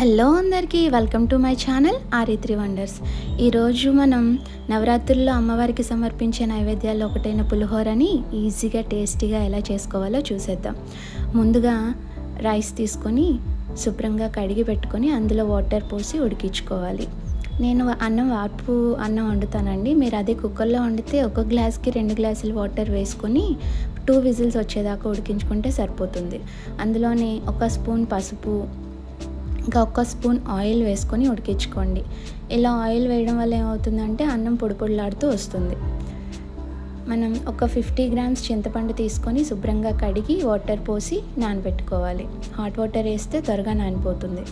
Hello అందరికీ welcome to my channel ఆరి3 wonders. ఈరోజు మనం నవరాత్రుల్లో అమ్మవారికి సమర్పించే నైవేద్యాల్లో ఒకటైన పులిహోరని ఈజీగా టేస్టీగా ఎలా చేసుకోవాలో చూసేద్దాం. ముందుగా రైస్ తీసుకొని శుభ్రంగా కడిగి పెట్టుకొని అందులో వాటర్ పోసి ఉడికించుకోవాలి. నేను వార్పు అన్నం వండుతానండి. మీరు అదే కుక్కర్లో వండితే ఒక గ్లాస్కి 2 గ్లాసులు వాటర్ వేసుకొని 2 విజిల్స్ వచ్చేదాకా ఉడికించుకుంటే సరిపోతుంది. అందులోనే 1 స్పూన్ పసుపు, ఇంకా 1 స్పూన్ ఆయిల్ వేసుకొని ఉడికించుకోండి. ఇలా ఆయిల్ వేయడం వల్ల ఏమవుతుందంటే అన్నం పొడి పొడిలాడుతూ వస్తుంది. మనం ఒక 50 గ్రామ్స్ చింతపండు తీసుకొని శుభ్రంగా కడిగి వాటర్ పోసి నానబెట్టుకోవాలి. హాట్ వాటర్ వేస్తే త్వరగా నానిపోతుంది.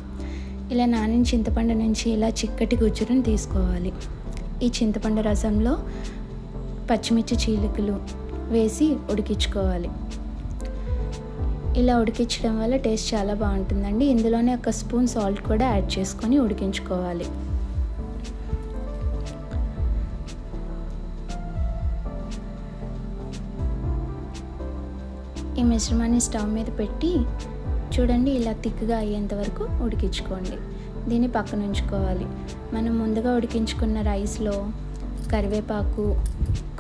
ఇలా నానిన చింతపండు నుంచి ఇలా చిక్కటి గుజ్జును తీసుకోవాలి. ఈ చింతపండు రసంలో పచ్చిమిర్చి చీలికలు వేసి ఉడికించుకోవాలి. ఇలా ఉడికించడం వల్ల టేస్ట్ చాలా బాగుంటుందండి. ఇందులోనే 1 స్పూన్ సాల్ట్ కూడా యాడ్ చేసుకొని ఉడికించుకోవాలి. ఈ మిశ్రమాన్ని స్టవ్ మీద పెట్టి చూడండి, ఇలా థిక్గా అయ్యేంత వరకు ఉడికించుకోండి. దీన్ని పక్కన ఉంచుకోవాలి. మనం ముందుగా ఉడికించుకున్న రైస్లో కరివేపాకు,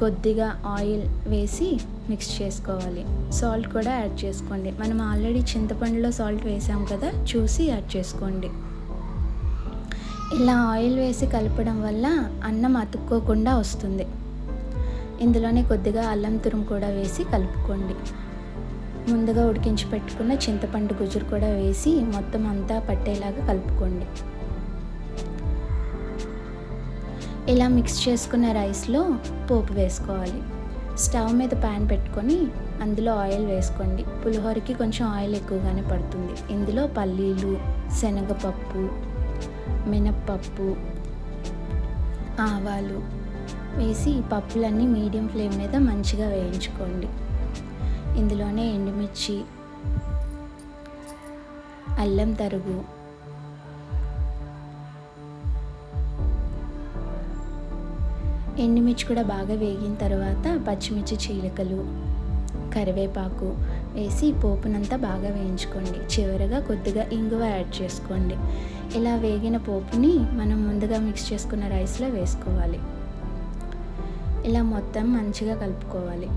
కొద్దిగా ఆయిల్ వేసి మిక్స్ చేసుకోవాలి. సాల్ట్ కూడా యాడ్ చేసుకోండి. మనం ఆల్రెడీ చింతపండులో సాల్ట్ వేసాం కదా, చూసి యాడ్ చేసుకోండి. ఇలా ఆయిల్ వేసి కలపడం వల్ల అన్నం అతుక్కోకుండా వస్తుంది. ఇందులోనే కొద్దిగా అల్లం తురుము కూడా వేసి కలుపుకోండి. ముందుగా ఉడికించి పెట్టుకున్న చింతపండు గుజ్జురు కూడా వేసి మొత్తం అంతా పట్టేలాగా కలుపుకోండి. ఇలా మిక్స్ చేసుకున్న రైస్లో పోపు వేసుకోవాలి. స్టవ్ మీద ప్యాన్ పెట్టుకొని అందులో ఆయిల్ వేసుకోండి. పులిహోరకి కొంచెం ఆయిల్ ఎక్కువగానే పడుతుంది. ఇందులో పల్లీలు, శనగపప్పు, మినప్పప్పు, ఆవాలు వేసి ఈ పప్పులన్నీ మీడియం ఫ్లేమ్ మీద మంచిగా వేయించుకోండి. ఇందులోనే ఎండుమిర్చి, అల్లం తరుగు, ఎండుమిర్చి కూడా బాగా వేగిన తర్వాత పచ్చిమిర్చి చీలికలు, కరివేపాకు వేసి పోపునంతా బాగా వేయించుకోండి. చివరగా కొద్దిగా ఇంగువ యాడ్ చేసుకోండి. ఇలా వేగిన పోపుని మనం ముందుగా మిక్స్ చేసుకున్న రైస్లో వేసుకోవాలి. ఇలా మొత్తం మంచిగా కలుపుకోవాలి.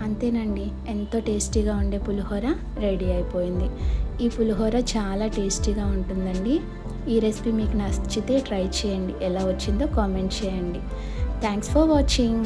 అంతేనండి, ఎంతో టేస్టీగా ఉండే పులిహోర రెడీ అయిపోయింది. ఈ పులిహోర చాలా టేస్టీగా ఉంటుందండి. ఈ రెసిపీ మీకు నచ్చితే ట్రై చేయండి. ఎలా వచ్చిందో కామెంట్ చేయండి. Thanks for watching.